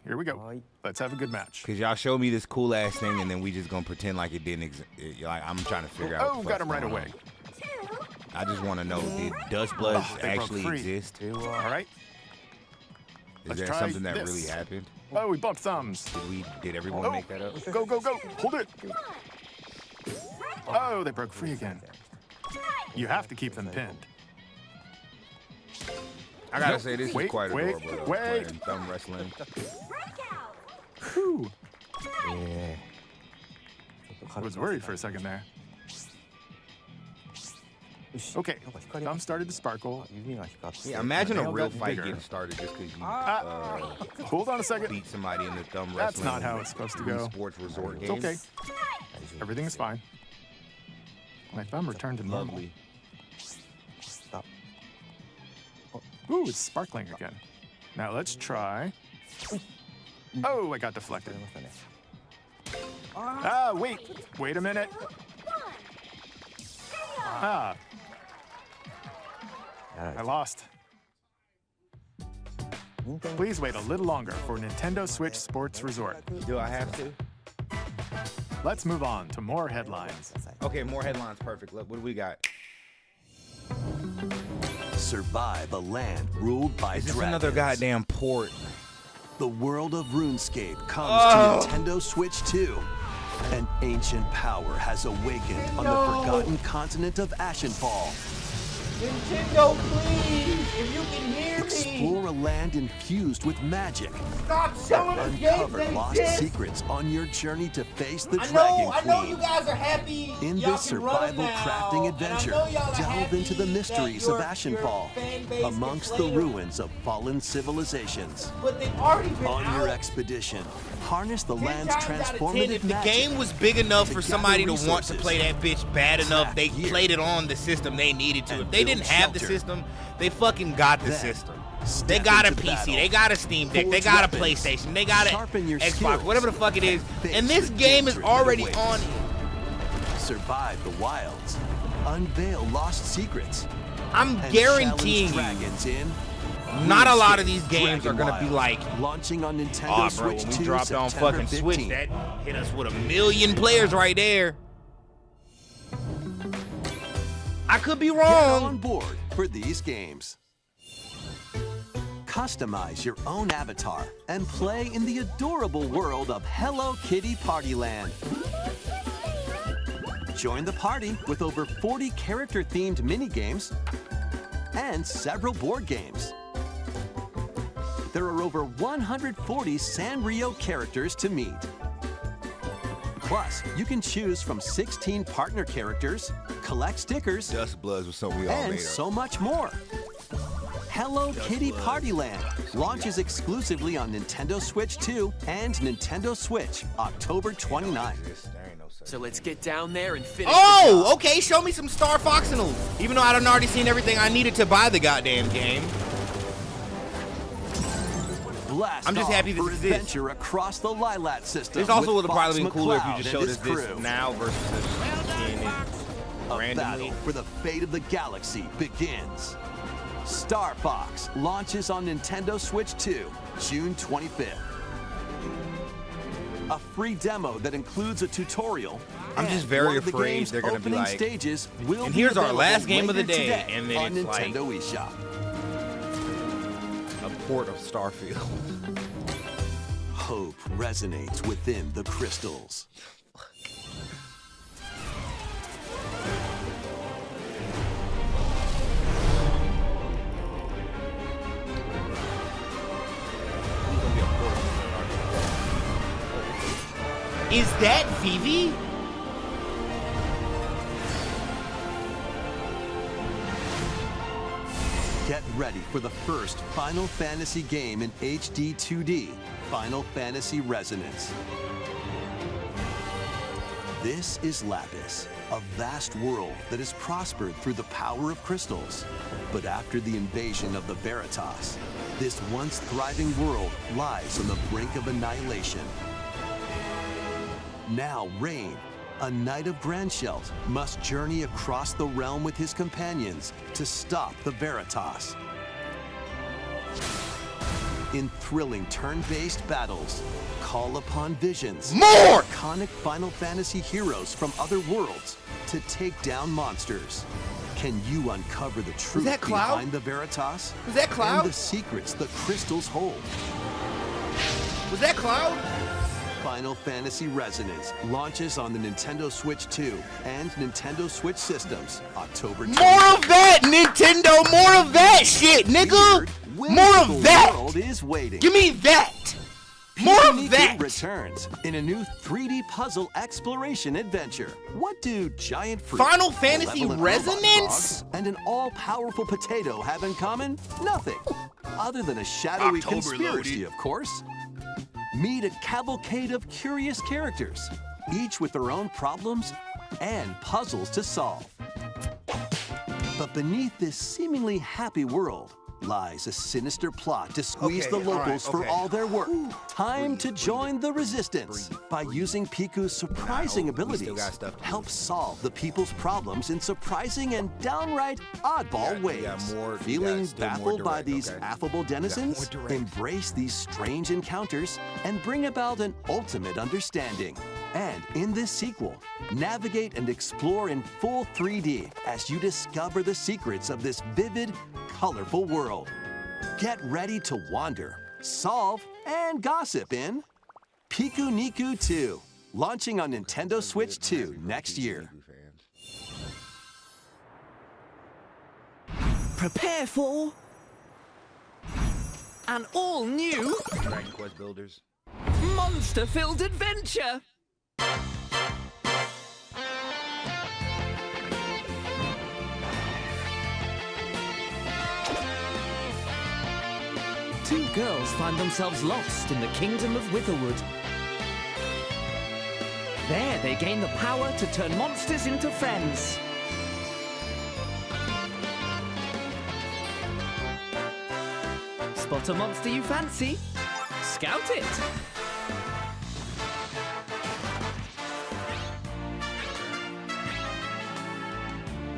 Here we go. Let's have a good match. Cause y'all showed me this cool ass thing, and then we just gonna pretend like it didn't exist. Like I'm trying to figure out. Oh, what the got fuck's him right going away. on. I just want to know: did Dust Bloods Oh, they broke actually free. exist? All right. Is Let's that try something that this. really happened? Oh, we bumped thumbs. Did everyone Oh, make that up? go, go, go. Hold it. Oh, they broke free again. You have to keep them pinned. I gotta Nope. say this Wait, is quite wait, adorable. though, wait. playing thumb wrestling. Whew. I was worried for a second there. Okay, thumb started to sparkle. Yeah, imagine a Nail real got fight bigger. getting started just because you Hold on a second. beat somebody in the thumb wrestling. That's not how it's supposed to Wii go. Sports Resort It's games. okay. Everything's fine. My thumb returned to normal. Lovely. Ooh, it's sparkling again. Now let's try. Oh, I got deflected. Ah, wait a minute. Ah, I lost. Please wait a little longer for Nintendo Switch Sports Resort. Do I have to? Let's move on to more headlines. Okay, more headlines. Perfect. Look, what do we got? Survive a land ruled by Is this dragons. another goddamn port? The world of RuneScape comes to Nintendo Switch 2. An ancient power has awakened on the forgotten continent of Ashenfall. Nintendo, please! If you can hear me! Explore a land infused with magic. Stop showing us games Uncover that lost exist! secrets on your journey to face the I Dragon know Queen. you guys are happy. In y'all this can run survival now, crafting and I adventure, know y'all are delve happy into the mysteries that of your Ashenfall, fan base amongst is the later. ruins of fallen civilizations. But they've already been On out. your expedition, harness the 10 land's times out of 10, transformative If the magic. game was big enough to for gather somebody to want to resources, play that bitch bad enough, they craft gear, played it on the system they needed to. and If they build didn't have the shelter. system, they fucking got the Then, system. step They got a into PC, battle. they got a Steam Deck, they Forge got a weapons, PlayStation, they got a sharpen your Xbox, skills, whatever the fuck it is. face And this the game is dangers that already await. on. Survive the wilds, unveil lost secrets, I'm and guaranteeing challenge you, dragons in not a lot of RuneScape these games are Dragon gonna be Wild, like, launching on Nintendo oh, bro, Switch when we 2 dropped on September fucking Switch, 15th. that hit us with 1 million players right there. I could be Get wrong. on board for these games. Customize your own avatar and play in the adorable world of Hello Kitty Partyland. Join the party with over 40 character-themed mini-games and several board games. There are over 140 Sanrio characters to meet. Plus, you can choose from 16 partner characters, collect stickers, Dust Bloods was something we all and made up. so much more. Hello Kitty Partyland launches exclusively on Nintendo Switch 2 and Nintendo Switch October 29th. So let's get down there and finish. Oh, okay. Show me some Star Foxinals. Even though I done already seen everything I needed to buy the goddamn game. Blast I'm just happy off this for exists. adventure across the Lilat system. This also with would have probably been Fox cooler if McCloud you just and showed his us this crew. now versus A randomly. battle for the fate of the galaxy begins. Star Fox launches on Nintendo Switch 2, June 25th. A free demo that includes a tutorial. I'm and just very one of the afraid game's they're gonna be opening like, stages will and be here's our available last game of the later day, today and then on it's like Nintendo eShop. a port of Starfield. Hope resonates within the crystals. Is that Vivi? Get ready for the first Final Fantasy game in HD 2D, Final Fantasy Resonance. This is Lapis, a vast world that has prospered through the power of crystals. But after the invasion of the Veritas, this once thriving world lies on the brink of annihilation. Now Rain, a knight of Grandshelt, must journey across the realm with his companions to stop the Veritas. In thrilling turn-based battles, call upon visions, More! iconic Final Fantasy heroes from other worlds to take down monsters. Can you uncover the truth that Cloud? behind the Veritas? Was that Cloud? And the secrets the crystals hold. Was that Cloud? Final Fantasy Resonance launches on the Nintendo Switch 2 and Nintendo Switch systems October 20th. More of that, Nintendo! More of that shit, nigga! More of that! The world is waiting. Give me that! More of Pikuniku that! returns in a new 3D puzzle exploration adventure. What do giant fruit, Final Fantasy malevolent robot Resonance? frogs, and an all-powerful potato have in common? Nothing. Other than a shadowy October conspiracy, loaded. of course. Meet a cavalcade of curious characters, each with their own problems and puzzles to solve. But beneath this seemingly happy world lies a sinister plot to squeeze Okay, the locals all right, for all their work. Time to join the resistance. By using Piku's surprising we still abilities, got stuff to do. help solve the people's problems in surprising and downright oddball You got ways. more- you got Feeling still more baffled by direct, these okay. affable denizens? direct. Embrace these strange encounters and bring about an ultimate understanding. And in this sequel, navigate and explore in full 3D as you discover the secrets of this vivid, colorful world. Get ready to wander, solve, and gossip in Pikuniku 2, launching on Nintendo Switch 2 next year. Prepare for an all-new Dragon Quest Builders. monster-filled adventure. Two girls find themselves lost in the kingdom of Witherwood. There, they gain the power to turn monsters into friends. Spot a monster you fancy? Scout it!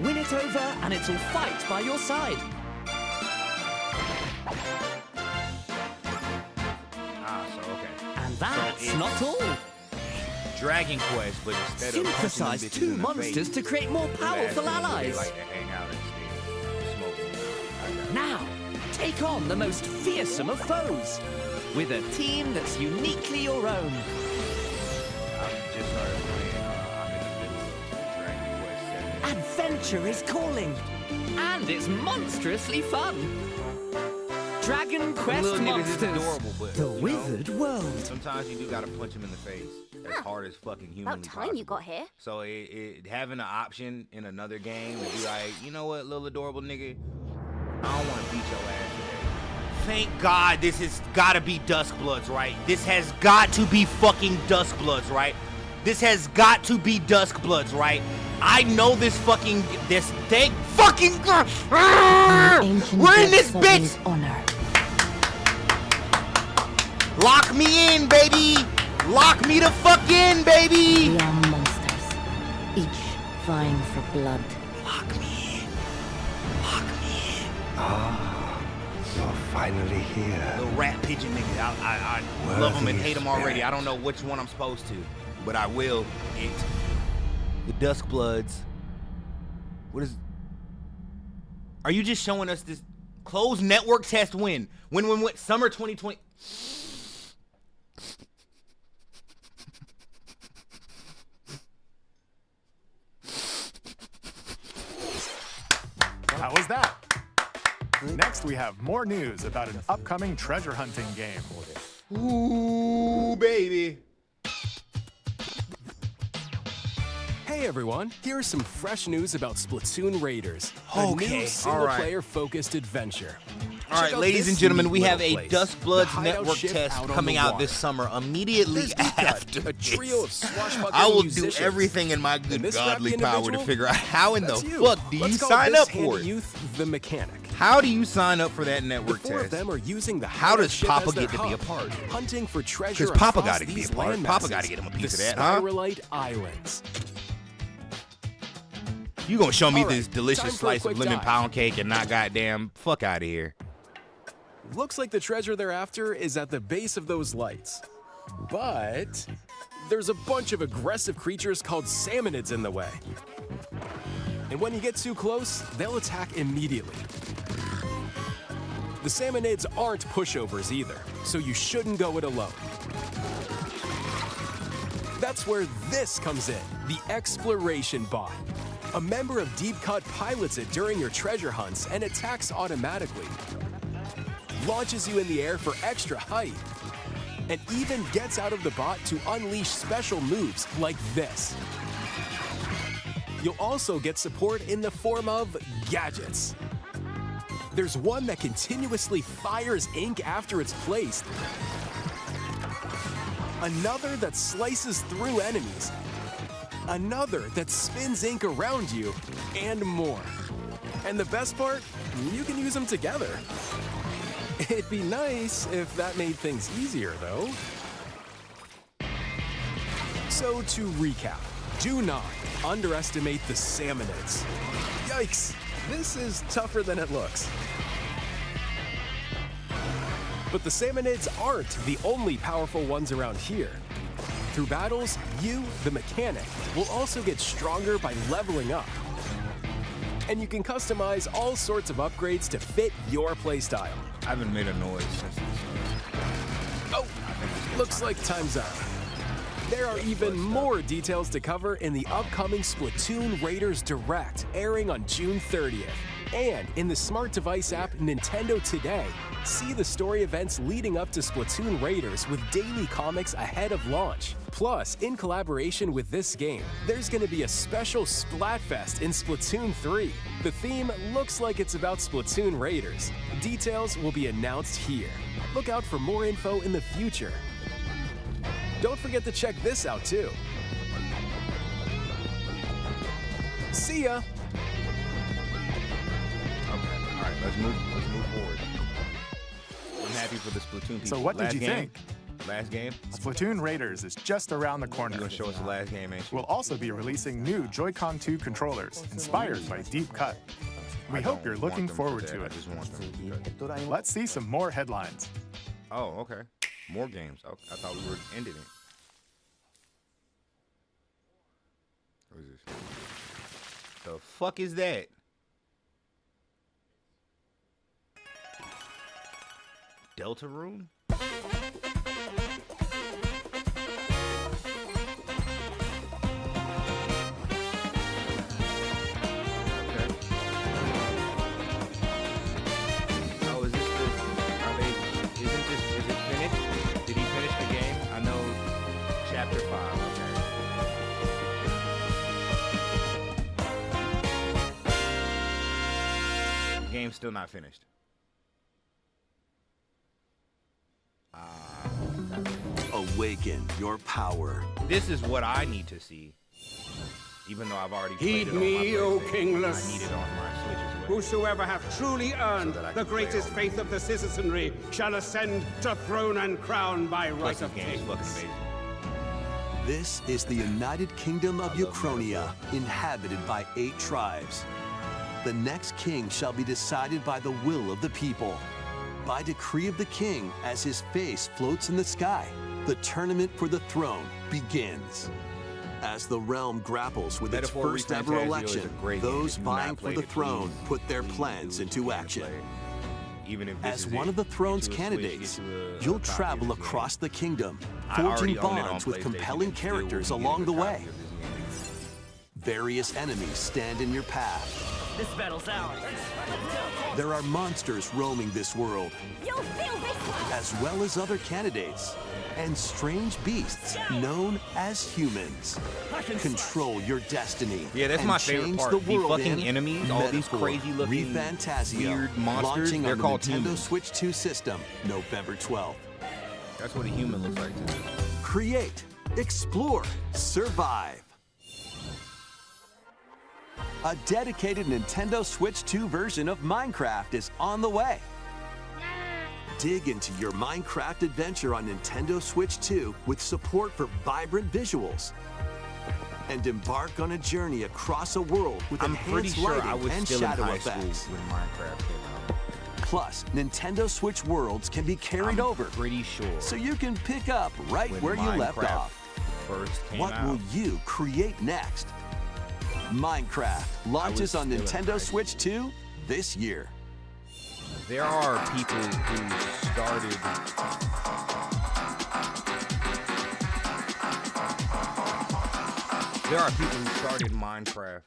Win it over and it'll fight by your side. And that's it's- not all. Dragon Quest, but instead of punching them Synthesize bitches two in the monsters face, to create more them powerful asses, they allies. like to hang take on the most fearsome of foes with a team that's uniquely your own. I've just started playing. I'm in the middle of Dragon Quest 7. Adventure is calling, and it's monstrously fun. Dragon Quest Little niggas Monsters, is adorable, but the you Withered World. Sometimes you do gotta punch him in the face as hard as fucking humanly About time possible. you got here. So having an option in another game to be like, you know what, little adorable nigga, I don't want to beat your ass today. Thank God this has gotta be Duskbloods, right? This has got to be fucking Duskbloods, right? This has got to be Duskbloods, right? I know this fucking thank fucking God. We're in this bitch. Honor. Lock me in, baby. Lock me the fuck in, baby. We are monsters, each vying for blood. Lock me in. Lock me in. Ah, you're finally here. Little rat pigeon nigga. I love him and hate him already. I don't know which one I'm supposed to, but I will. The Duskbloods. What is? Are you just showing us this closed network test when? When summer 2020? How was that? Next, we have more news about an upcoming treasure hunting game. Ooh, baby. Hey everyone, here's some fresh news about Splatoon Raiders, a Okay, new all single-player focused adventure. All right, Check out ladies this and gentlemen, neat we have a little place, the Duskbloods hideout network ship test out on coming the out water. this summer. Immediately There's after a trio of this, swashbuckling I will do musicians. everything in my And good this godly scrappy power to individual? figure out how in the That's you. fuck do you Let's call sign this up handy for it. youth the mechanic. How do you sign up for that The network four of test? them are using the How hideout does ship Papa as their get to be a hub, part? hunting for treasure Because Papa across got to be a these part. land Papa masses, got to get him a piece the of that, huh? Spiralite Islands. You gonna show me All right, this time delicious for a slice of quick lemon dive. pound cake and not goddamn fuck out of here. Looks like the treasure they're after is at the base of those lights. But there's a bunch of aggressive creatures called salmonids in the way. And when you get too close, they'll attack immediately. The salmonids aren't pushovers either, so you shouldn't go it alone. That's where this comes in, the Exploration Bot. A member of Deep Cut pilots it during your treasure hunts and attacks automatically. Launches you in the air for extra height. And even gets out of the bot to unleash special moves like this. You'll also get support in the form of gadgets. There's one that continuously fires ink after it's placed. Another that slices through enemies. Another that spins ink around you, and more. And the best part, you can use them together. It'd be nice if that made things easier, though. So to recap, do not underestimate the salmonids. Yikes, this is tougher than it looks. But the salmonids aren't the only powerful ones around here. Through battles, you, the mechanic, will also get stronger by leveling up. And you can customize all sorts of upgrades to fit your playstyle. I haven't made a noise since this. Oh, looks like time's up. There are even more details to cover in the upcoming Splatoon Raiders Direct, airing on June 30th. And in the smart device app Nintendo Today, see the story events leading up to Splatoon Raiders with daily comics ahead of launch. Plus, in collaboration with this game, there's going to be a special Splatfest in Splatoon 3. The theme looks like it's about Splatoon Raiders. Details will be announced here. Look out for more info in the future. Don't forget to check this out too. See ya! All right, let's move forward. I'm happy for the Splatoon people. So what did you think? Last game? Splatoon Raiders is just around the corner. You're gonna show us the last game, ain't you? We'll also be releasing new Joy-Con 2 controllers inspired by Deep Cut. We hope you're looking forward to it. I just want them to do that. Let's see some more headlines. Oh, okay. More games. Oh, I thought we were ending it. What is this? The fuck is that? Deltarune? Chapter 5, okay. Game's still not finished. Awaken your power. This is what I need to see. Even though I've already played Heed it on me, my O PlayStation. kingless. I need it on my Switch as well. Whosoever hath truly earned So that I the can play greatest on faith of the citizenry shall ascend to throne and crown by right Plus, of this game is fucking kings. amazing. This is the United Kingdom of Uchronia, inhabited by 8 tribes. The next king shall be decided by the will of the people. By decree of the king, as his face floats in the sky, the tournament for the throne begins. As the realm grapples with its Metaphor first ever Refantasio is a election, great game. those If you've not vying for played the it, throne please, put their please plans do what into you can action. play. Even if this As is one it, of the get throne's you a Switch, candidates, get you a you'll copy of travel this game. across the kingdom, I already forging own it on bonds with PlayStation compelling and still characters will be along the getting a way. copy of this game. Various enemies stand in your path. This battle's ours. There are monsters roaming this world, You'll feel this! as well as other candidates, and strange beasts known as humans. Control your destiny. Yeah, that's and my favorite change part. The The world fucking in enemies, all these Metaphor crazy-looking Refantasio, weird monsters, launching they're on the called Nintendo humans. Switch 2 system, November 12th. That's what a human looks like to me. Create, explore, survive. A dedicated Nintendo Switch 2 version of Minecraft is on the way. Dig into your Minecraft adventure on Nintendo Switch 2 with support for vibrant visuals. And embark on a journey across a world with I'm pretty enhanced sure lighting I was and still in shadow high school effects. when Minecraft came out. Plus, Nintendo Switch worlds can be carried over, Pretty sure. so you can pick up right when where you left Minecraft off. first came What out. will you create next? Minecraft launches on still in high Nintendo Switch 2 this year. There are people who started. There are people who started Minecraft.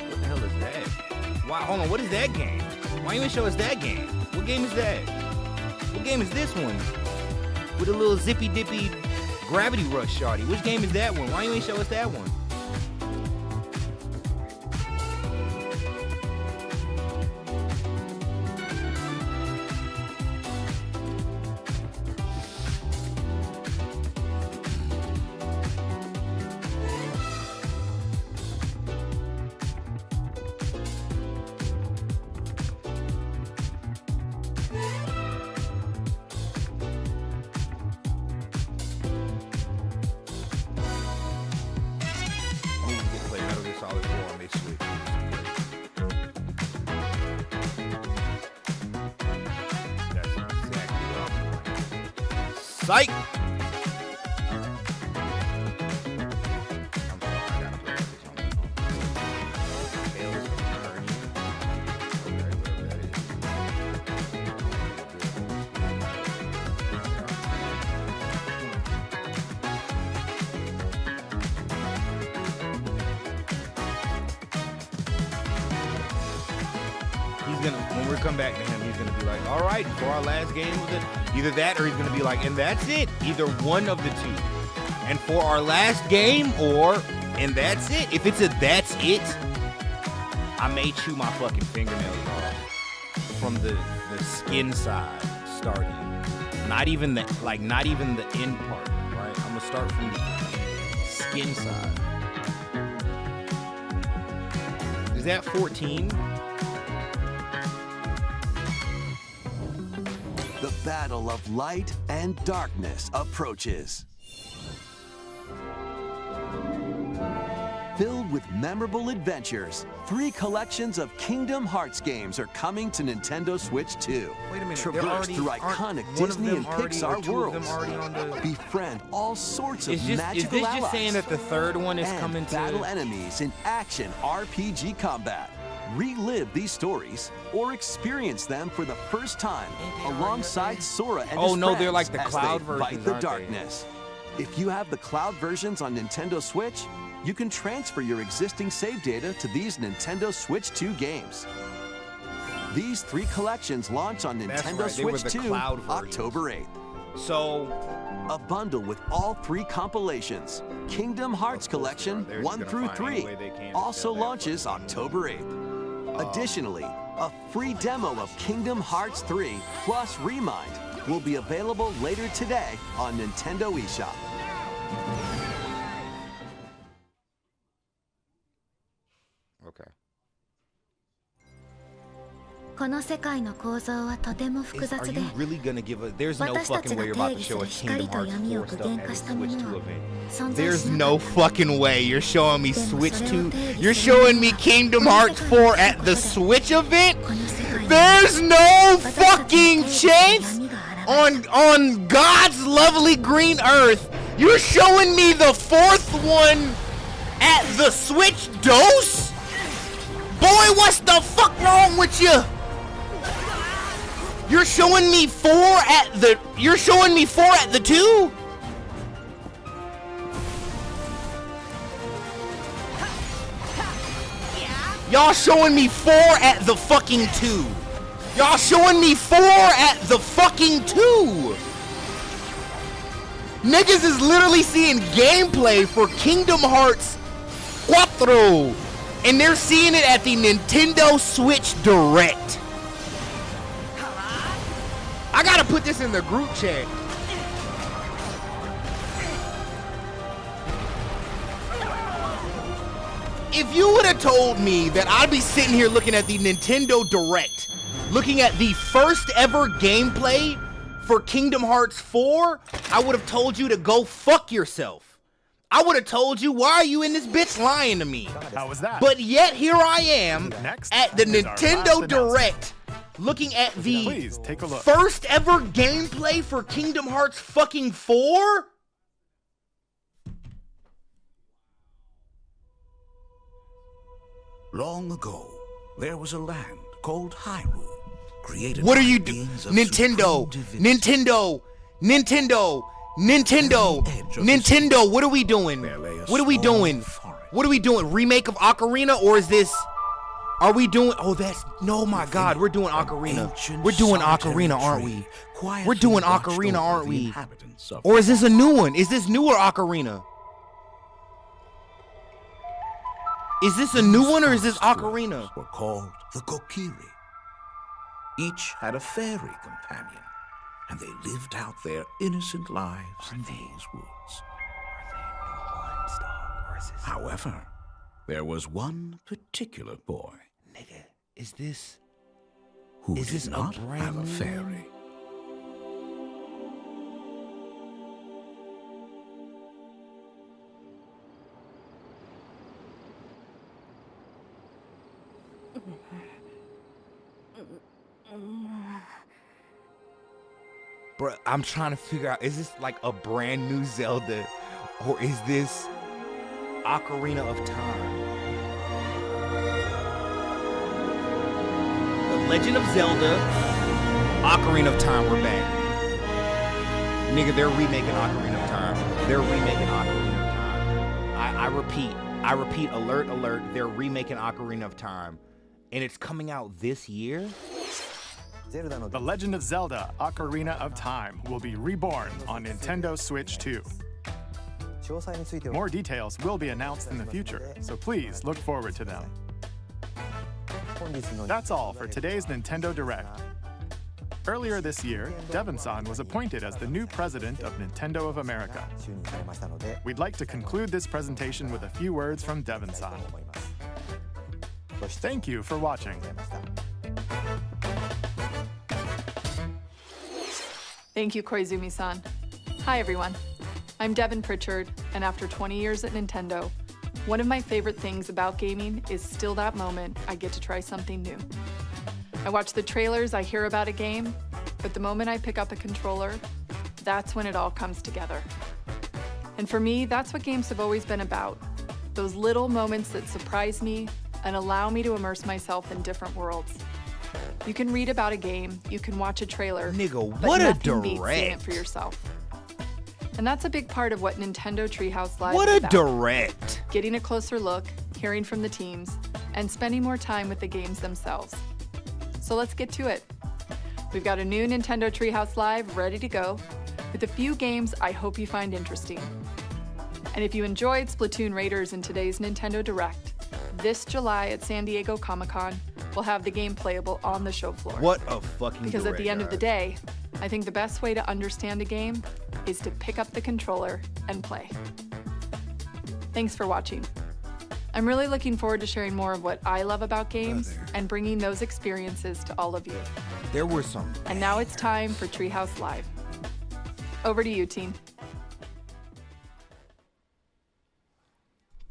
What the hell is that? Why? Hold on. What is that game? Why you even show us that game? What game is that? What game is this one? With a little zippy dippy Gravity Rush shawty. Which game is that one? Why you ain't show us that one? I need to get to play Metal Gear Solid 4 on this Switch. That's not exactly what I'm doing. Psych! I'm sorry, I gotta play this on my phone. Tales of Eternia. Okay, whatever that is. He's gonna, when we come back to him, he's gonna be like, all right, for our last game with it, either that or he's gonna be like, and that's it. Either one of the two. And for our last game, or, and that's it. If it's a that's it, I may chew my fucking fingernails off from the skin side starting. Not even the, like, not even the end part, right? I'm gonna start from the skin side. Is that 14? The battle of light and darkness approaches. Filled with memorable adventures, 3 collections of Kingdom Hearts games are coming to Nintendo Switch 2. Wait a minute, Traverse through iconic Disney and Pixar worlds. Befriend all sorts of Is this magical allies. just saying that the third one is and coming to... battle enemies in action RPG combat. Relive these stories or experience them for the first time alongside Sora and his friends they're like the as cloud they versions, fight the aren't they? darkness. If you have the cloud versions on Nintendo Switch, you can transfer your existing save data to these Nintendo Switch 2 games. These 3 collections launch on That's Nintendo right, they were Switch the 2 cloud versions. October 8th. So, a bundle with all 3 compilations, Kingdom Hearts Collection they're 1 gonna through find 3, any way they can to also sell that launches October 8th. Additionally, a free demo of Kingdom Hearts 3 plus Remind will be available later today on Nintendo eShop. okay. この世界の構造はとても複 Are 雑で you really gonna give us? There's no 私たち fucking が way you're 定 about to 義す show る us 光 Kingdom と Hearts 闇を 4 具 stuff 現 at 化 the したも Switch 2 のは event. 存在 There's しな no かった fucking way you're showing me Switch 2. You're それを showing me Kingdom Hearts 4 at the Switch event? There's no fucking chance on God's lovely green earth. You're showing me the 4th one at the Switch dose? Boy, what's the fuck wrong with you? You're showing me 4 at the 2? Y'all showing me 4 at the fucking 2. Y'all showing me 4 at the fucking 2. Niggas is literally seeing gameplay for Kingdom Hearts 4, and they're seeing it at the Nintendo Switch Direct. I gotta put this in the group chat. If you would have told me that I'd be sitting here looking at the Nintendo Direct, looking at the first ever gameplay for Kingdom Hearts 4, I would have told you to go fuck yourself. I would have told you, why are you in this bitch lying to me? How was that? But yet here I am Next at the is our last Nintendo announcement. Direct, looking at the Please take a look. first ever gameplay for Kingdom Hearts fucking 4? Long ago, there was a land called Hyrule, created What are by you beings doing? of Nintendo, supreme divinity. Nintendo, what are we doing? What are we doing? What are we doing? Remake of Ocarina, or is this, are we doing, no, my God, we're doing Ocarina. We're doing Ocarina, aren't we? We're doing Ocarina, aren't we? Or is this a new one? Is this newer Ocarina? Is this a new one, or is this Ocarina? Were called the Kokiri. Each had a fairy companion, and they lived out their innocent lives in these woods. However, there was one particular boy. Nigga, is this who Is did this a not brand have a new fairy. Bruh, I'm trying to figure out, is this like a brand new Zelda, or is this Ocarina of Time? The Legend of Zelda, Ocarina of Time, we're back. Nigga, they're remaking Ocarina of Time. They're remaking Ocarina of Time. I repeat, alert, alert, they're remaking Ocarina of Time. And it's coming out this year? The Legend of Zelda Ocarina of Time will be reborn on Nintendo Switch 2. More details will be announced in the future, so please look forward to them. That's all for today's Nintendo Direct. Earlier this year, Devon-san was appointed as the new president of Nintendo of America. We'd like to conclude this presentation with a few words from Devon-san. Thank you for watching. Thank you, Koizumi-san. Hi, everyone. I'm Devin Pritchard, and after 20 years at Nintendo, one of my favorite things about gaming is still that moment I get to try something new. I watch the trailers, I hear about a game, but the moment I pick up a controller, that's when it all comes together. And for me, that's what games have always been about. Those little moments that surprise me, and allow me to immerse myself in different worlds. You can read about a game, you can watch a trailer, Nigga, but what a nothing beats seeing it direct. for yourself. And that's a big part of what Nintendo Treehouse Live What is a about. direct. Getting a closer look, hearing from the teams, and spending more time with the games themselves. So let's get to it. We've got a new Nintendo Treehouse Live ready to go, with a few games I hope you find interesting. And if you enjoyed Splatoon Raiders in today's Nintendo Direct, this July at San Diego Comic-Con, we'll have the game playable on the show floor. What a fucking Because at the end of the direct, day, I think the best way to understand a game is to pick up the controller and play. Thanks for watching. I'm really looking forward to sharing more of what I love about games and bringing those experiences to all of you. There were some. And now it's time for Treehouse Live. Over to you, team.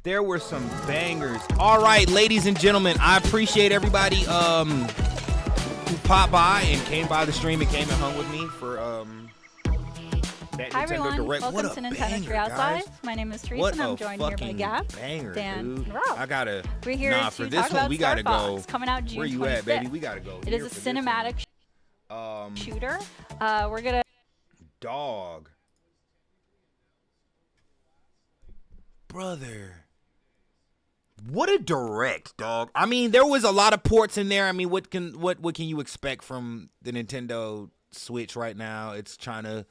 There were some bangers. All right, ladies and gentlemen, I appreciate everybody who popped by and came by the stream and came and hung with me for that Hi Nintendo everyone, Direct. welcome What a to Nintendo banger, Treehouse guys. Live. My name is Teresa What and I'm a joined here by fucking Gab, banger, Dan, dude. and Rob. I gotta. We're here nah, to for talk this one about we Star gotta Fox, go. coming out June Where you 25th. at, baby? We gotta go. It here is a for this one. cinematic shooter. We're gonna. Dog. Brother. What a direct, dog. I mean, there was a lot of ports in there. I mean, what can you expect from the Nintendo Switch right now? It's trying to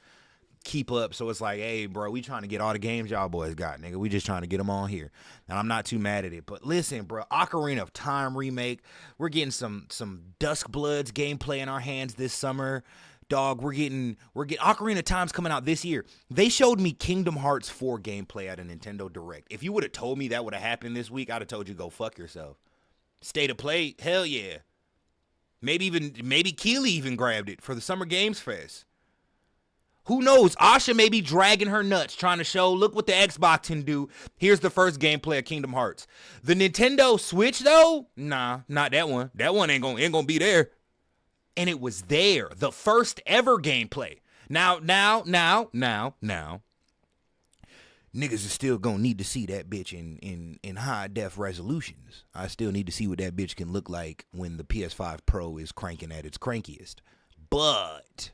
keep up, so it's like, hey, bro, we trying to get all the games y'all boys got, nigga. We just trying to get them all here. And I'm not too mad at it. But listen, bro, Ocarina of Time remake. We're getting some Dusk Bloods gameplay in our hands this summer. Dog, we're getting Ocarina of Time's coming out this year. They showed me Kingdom Hearts 4 gameplay at a Nintendo Direct. If you would have told me that would have happened this week, I'd have told you go fuck yourself. State of Play, hell yeah. Maybe Keely even grabbed it for the Summer Games Fest. Who knows? Asha may be dragging her nuts trying to show, look what the Xbox can do. Here's the first gameplay of Kingdom Hearts. The Nintendo Switch though? Nah, not that one. That one ain't gonna be there. And it was there, the first ever gameplay. Now, niggas is still gonna need to see that bitch in high def resolutions. I still need to see what that bitch can look like when the PS5 Pro is cranking at its crankiest. But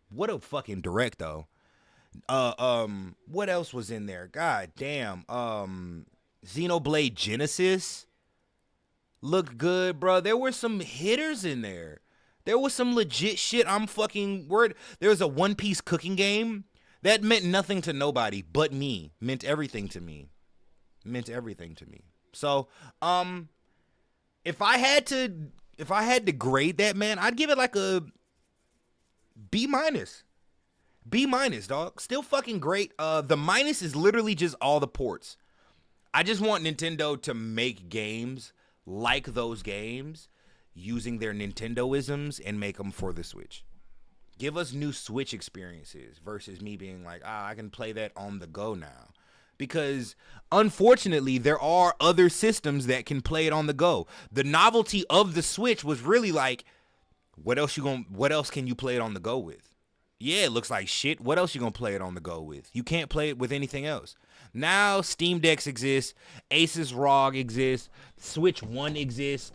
what a fucking direct though. What else was in there? God damn. Xenoblade Genesis looked good, bro. There were some hitters in there. There was some legit shit. I'm fucking worried. There was a One Piece cooking game that meant nothing to nobody but me. Meant everything to me. So, if I had to grade that, man, I'd give it like a B-. B-, dog. Still fucking great. The minus is literally just all the ports. I just want Nintendo to make games like those games using their Nintendoisms and make them for the Switch. Give us new Switch experiences versus me being like, I can play that on the go now. Because unfortunately, there are other systems that can play it on the go. The novelty of the Switch was really like, what else can you play it on the go with? Yeah, it looks like shit. What else you gonna play it on the go with? You can't play it with anything else. Now Steam Decks exists, Asus ROG exists, Switch One exists.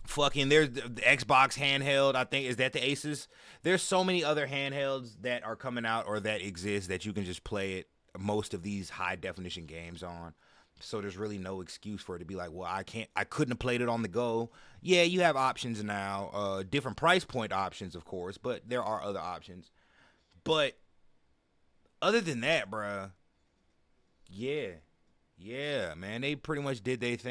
Fucking there's the Xbox handheld. I think, is that the Asus? There's so many other handhelds that are coming out or that exist that you can just play it, most of these high definition games on. So there's really no excuse for it to be like, well, I couldn't have played it on the go. Yeah, you have options now, different price point options, of course, but there are other options. But other than that, bruh, yeah, man, they pretty much did their thing.